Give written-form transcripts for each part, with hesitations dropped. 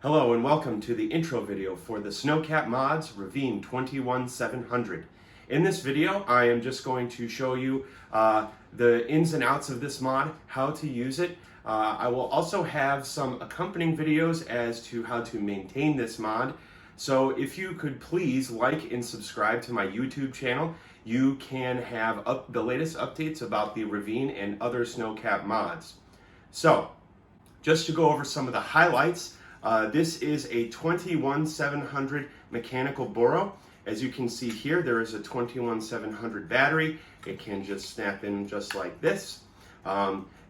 Hello and welcome to the intro video for the Snow Cap Mods Ravine 21700. In this video, I am just going to show you the ins and outs of this mod, how to use it. I will also have some accompanying videos as to how to maintain this mod. So if you could please like and subscribe to my YouTube channel, you can have the latest updates about the Ravine and other Snow Cap mods. So, just to go over some of the highlights, this is a 21700 mechanical boro. As you can see here, there is a 21700 battery. It can just snap in just like this.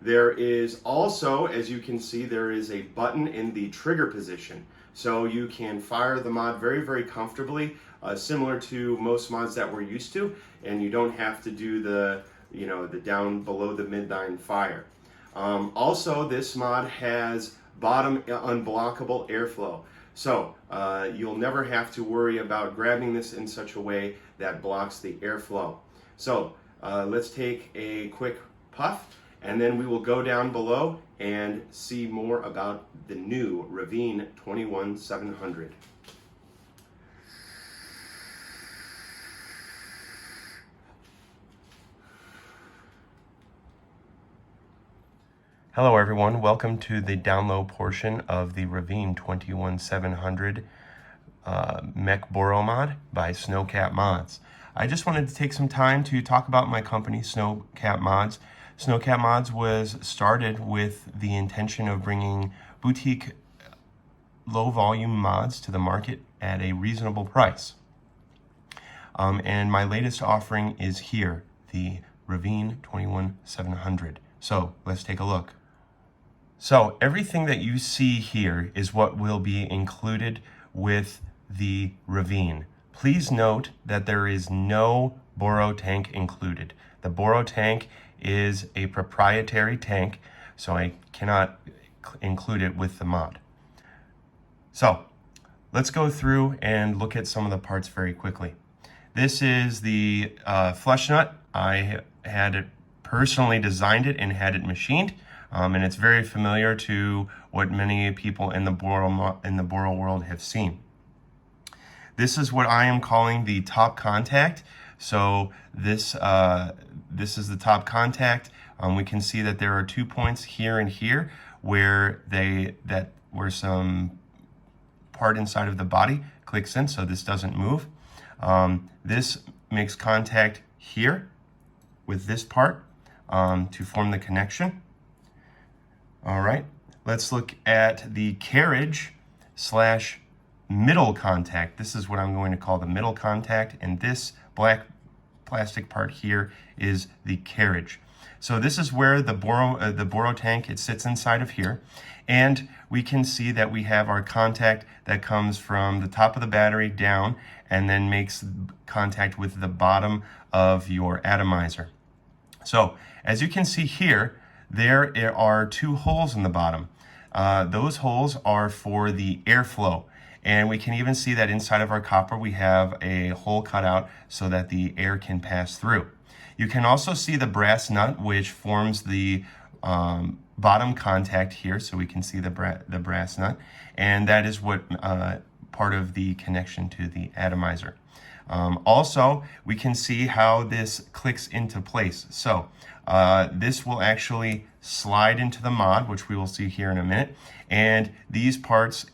There is also, as you can see, there is a button in the trigger position. So you can fire the mod very, very comfortably, similar to most mods that we're used to, and you don't have to do the down below the midline fire. Also, this mod has bottom unblockable airflow. So you'll never have to worry about grabbing this in such a way that blocks the airflow. So let's take a quick puff and then we will go down below and see more about the new Ravine 21700. Hello everyone, welcome to the down low portion of the Ravine 21700 mech boro mod by Snow Cap Mods. I just wanted to take some time to talk about my company, Snow Cap Mods. Snow Cap Mods was started with the intention of bringing boutique low volume mods to the market at a reasonable price. And my latest offering is here, the Ravine 21700. So let's take a look. So everything that you see here is what will be included with the Ravine. Please note that there is no boro tank included. The boro tank is a proprietary tank, so I cannot include it with the mod. So let's go through and look at some of the parts very quickly. This is the flush nut. I had it personally designed it and had it machined. And it's very familiar to what many people in the boro world have seen. This is what I am calling the top contact. So this is the top contact. We can see that there are 2 points here and here where some part inside of the body clicks in, so this doesn't move. This makes contact here with this part to form the connection. All right, let's look at the carriage slash middle contact. This is what I'm going to call the middle contact, and this black plastic part here is the carriage. So this is where the boro tank, it sits inside of here, and we can see that we have our contact that comes from the top of the battery down and then makes contact with the bottom of your atomizer. So as you can see here, there are 2 holes in the bottom. Those holes are for the airflow. And we can even see that inside of our copper we have a hole cut out so that the air can pass through. You can also see the brass nut, which forms the bottom contact here, so we can see the brass nut. And that is what part of the connection to the atomizer. Also, we can see how this clicks into place. So this will actually slide into the mod, which we will see here in a minute, and these parts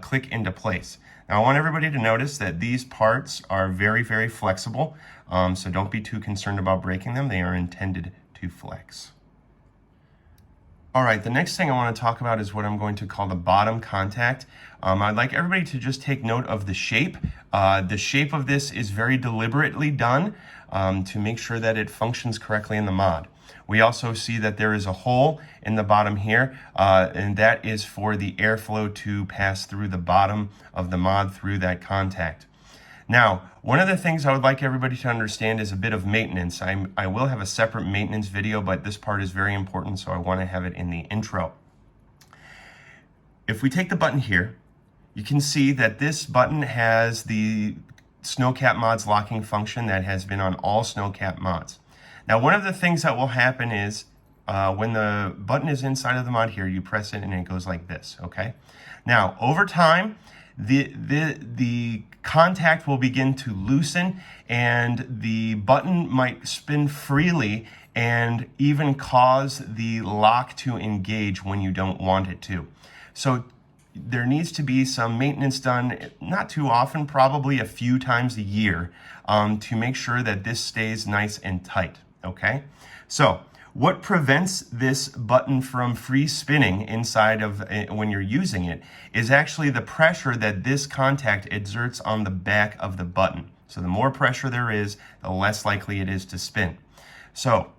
click into place. Now I want everybody to notice that these parts are very, very flexible, so don't be too concerned about breaking them. They are intended to flex. All right, the next thing I want to talk about is what I'm going to call the bottom contact. I'd like everybody to just take note of the shape. The shape of this is very deliberately done to make sure that it functions correctly in the mod. We also see that there is a hole in the bottom here, and that is for the airflow to pass through the bottom of the mod through that contact. Now, one of the things I would like everybody to understand is a bit of maintenance. I will have a separate maintenance video, but this part is very important, so I want to have it in the intro. If we take the button here, you can see that this button has the Snow Cap Mods locking function that has been on all Snow Cap mods. Now, one of the things that will happen is when the button is inside of the mod here, you press it and it goes like this, okay? Now, over time, the contact will begin to loosen and the button might spin freely and even cause the lock to engage when you don't want it to. So there needs to be some maintenance done, not too often, probably a few times a year, to make sure that this stays nice and tight, okay? So what prevents this button from free spinning inside of when you're using it is actually the pressure that this contact exerts on the back of the button. So the more pressure there is, the less likely it is to spin. So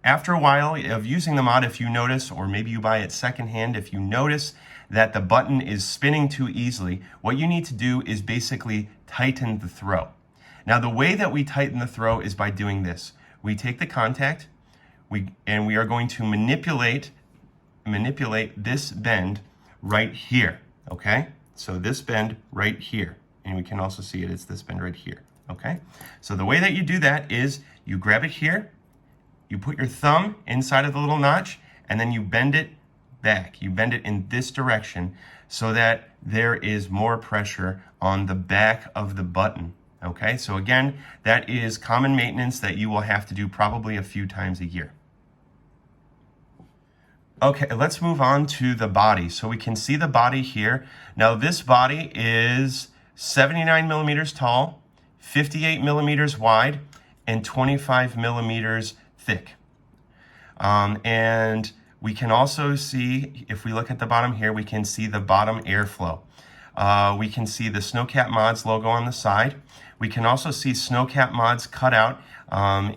after a while of using the mod, if you notice, or maybe you buy it secondhand, if you notice that the button is spinning too easily, what you need to do is basically tighten the throw. Now, the way that we tighten the throw is by doing this. We take the contact, and we are going to manipulate this bend right here, okay? So this bend right here, and we can also see it's this bend right here, okay? So the way that you do that is you grab it here, you put your thumb inside of the little notch, and then you bend it back. You bend it in this direction so that there is more pressure on the back of the button. Okay, so again, that is common maintenance that you will have to do probably a few times a year. Okay, let's move on to the body. So we can see the body here. Now this body is 79 millimeters tall, 58 millimeters wide, and 25 millimeters thick. And we can also see, if we look at the bottom here, we can see the bottom airflow. We can see the Snow Cap Mods logo on the side. We can also see Snow Cap Mods cut out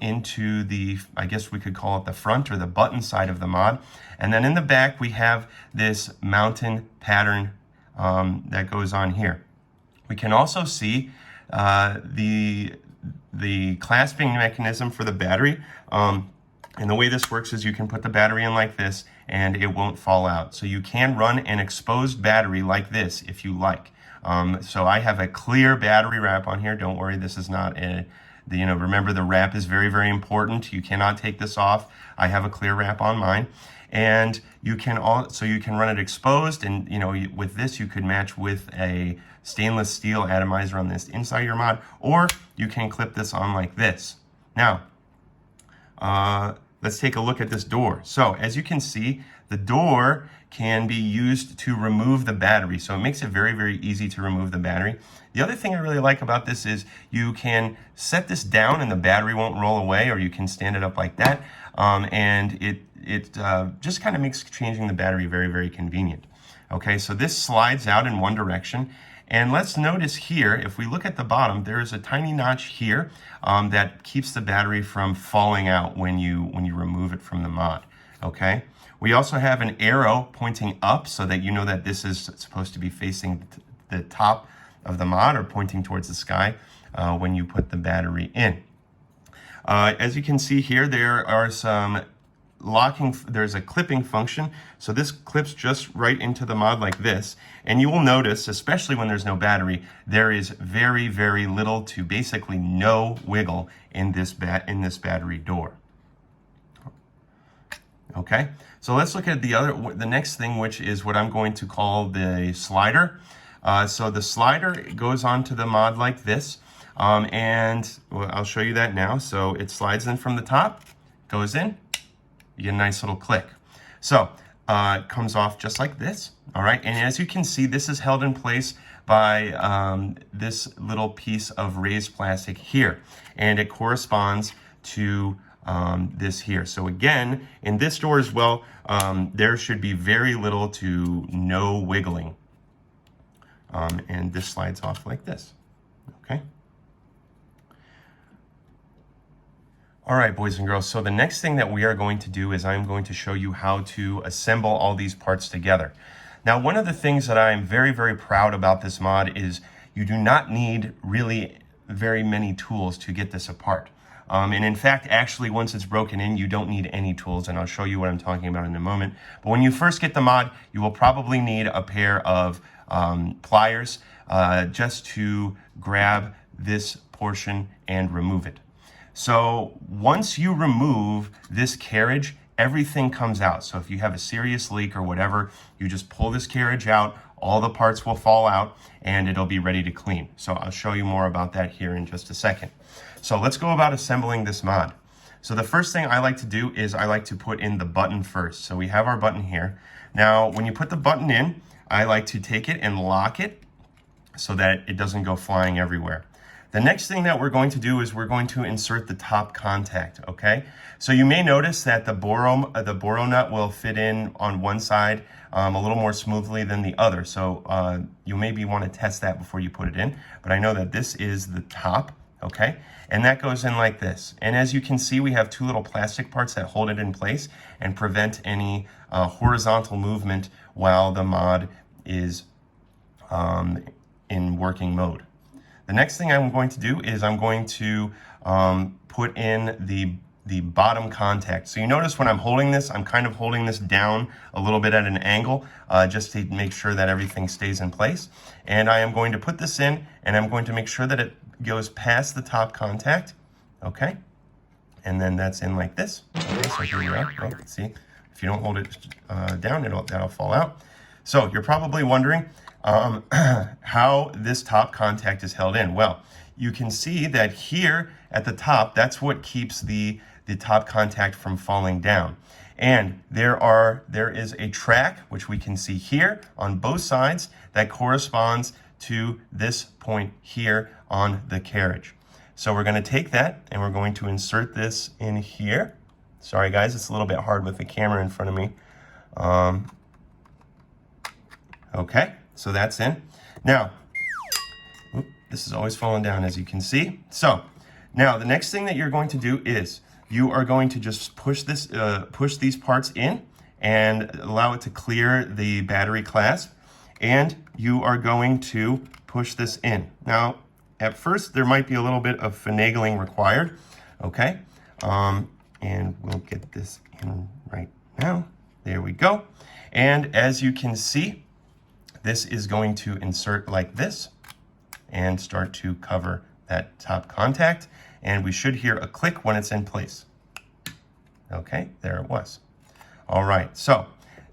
into the, I guess we could call it the front or the button side of the mod. And then in the back, we have this mountain pattern that goes on here. We can also see the clasping mechanism for the battery. And the way this works is you can put the battery in like this and it won't fall out. So you can run an exposed battery like this if you like. So I have a clear battery wrap on here. Don't worry, this is not remember the wrap is very, very important. You cannot take this off. I have a clear wrap on mine. And you can run it exposed, and with this you could match with a stainless steel atomizer on this inside your mod, or you can clip this on like this. Now, let's take a look at this door. So as you can see, the door can be used to remove the battery. So it makes it very, very easy to remove the battery. The other thing I really like about this is you can set this down and the battery won't roll away, or you can stand it up like that. And it just kind of makes changing the battery very, very convenient. Okay, so this slides out in one direction. And let's notice here, if we look at the bottom, there is a tiny notch here that keeps the battery from falling out when you remove it from the mod, okay? We also have an arrow pointing up so that you know that this is supposed to be facing the top of the mod or pointing towards the sky when you put the battery in. As you can see here, there are some there's a clipping function. So this clips just right into the mod like this. And you will notice, especially when there's no battery, there is very, very little to basically no wiggle in this battery door. Okay, so let's look at the next thing, which is what I'm going to call the slider. So the slider goes onto the mod like this. And I'll show you that now. So it slides in from the top, goes in, you get a nice little click. So it comes off just like this, all right? And as you can see, this is held in place by this little piece of raised plastic here, and it corresponds to this here. So again, in this door as well, there should be very little to no wiggling. And this slides off like this, okay? All right, boys and girls, so the next thing that we are going to do is I'm going to show you how to assemble all these parts together. Now, one of the things that I'm very, very proud about this mod is you do not need really very many tools to get this apart. And in fact, actually, once it's broken in, you don't need any tools, and I'll show you what I'm talking about in a moment. But when you first get the mod, you will probably need a pair of pliers just to grab this portion and remove it. So once you remove this carriage, everything comes out. So if you have a serious leak or whatever, you just pull this carriage out, all the parts will fall out, and it'll be ready to clean. So I'll show you more about that here in just a second. So let's go about assembling this mod. So the first thing I like to do is I like to put in the button first. So we have our button here. Now, when you put the button in, I like to take it and lock it so that it doesn't go flying everywhere. The next thing that we're going to do is we're going to insert the top contact, okay? So you may notice that the boro nut will fit in on one side a little more smoothly than the other. So you maybe want to test that before you put it in, but I know that this is the top, okay? And that goes in like this. And as you can see, we have two little plastic parts that hold it in place and prevent any horizontal movement while the mod is in working mode. The next thing I'm going to do is I'm going to put in the bottom contact. So you notice when I'm holding this, I'm kind of holding this down a little bit at an angle just to make sure that everything stays in place. And I am going to put this in, and I'm going to make sure that it goes past the top contact, okay? And then that's in like this. Okay, so here we are. Oh, see, if you don't hold it down, that'll fall out. So you're probably wondering how this top contact is held in. Well, you can see that here at the top, that's what keeps the top contact from falling down. And there is a track, which we can see here on both sides, that corresponds to this point here on the carriage. So we're going to take that and we're going to insert this in here. Sorry guys, it's a little bit hard with the camera in front of me. Okay, so that's in. Now, this is always falling down, as you can see. So now the next thing that you're going to do is you are going to just push these parts in and allow it to clear the battery clasp, and you are going to push this in. Now, at first there might be a little bit of finagling required, okay? And we'll get this in right now. There we go. And as you can see, this is going to insert like this and start to cover that top contact. And we should hear a click when it's in place. Okay, there it was. All right, so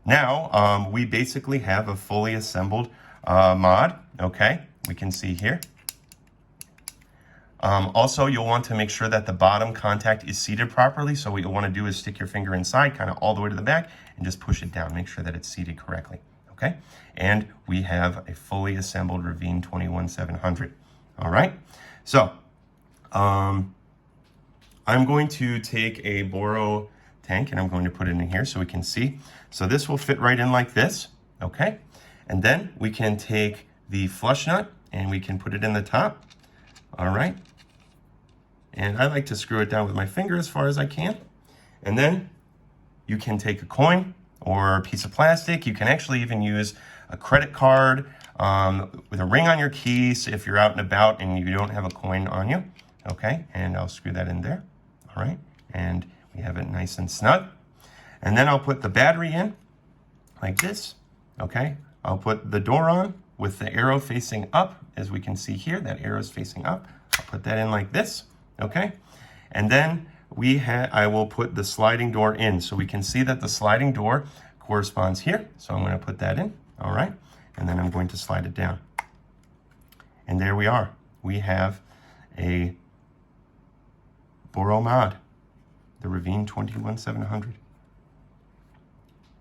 now we basically have a fully assembled mod, okay? We can see here. Also, you'll want to make sure that the bottom contact is seated properly. So what you'll want to do is stick your finger inside, kind of all the way to the back, and just push it down. Make sure that it's seated correctly. Okay, and we have a fully assembled Ravine 21700. All right, so I'm going to take a boro tank and I'm going to put it in here so we can see. So this will fit right in like this, okay? And then we can take the flush nut and we can put it in the top, all right? And I like to screw it down with my finger as far as I can. And then you can take a coin or a piece of plastic. You can actually even use a credit card with a ring on your keys if you're out and about and you don't have a coin on you. Okay, and I'll screw that in there. All right, and we have it nice and snug. And then I'll put the battery in like this. Okay, I'll put the door on with the arrow facing up. As we can see here, that arrow is facing up. I'll put that in like this. Okay, and then I will put the sliding door in so we can see that the sliding door corresponds here. So I'm going to put that in, all right? And then I'm going to slide it down. And there we are. We have a boro mod, the Ravine 21700.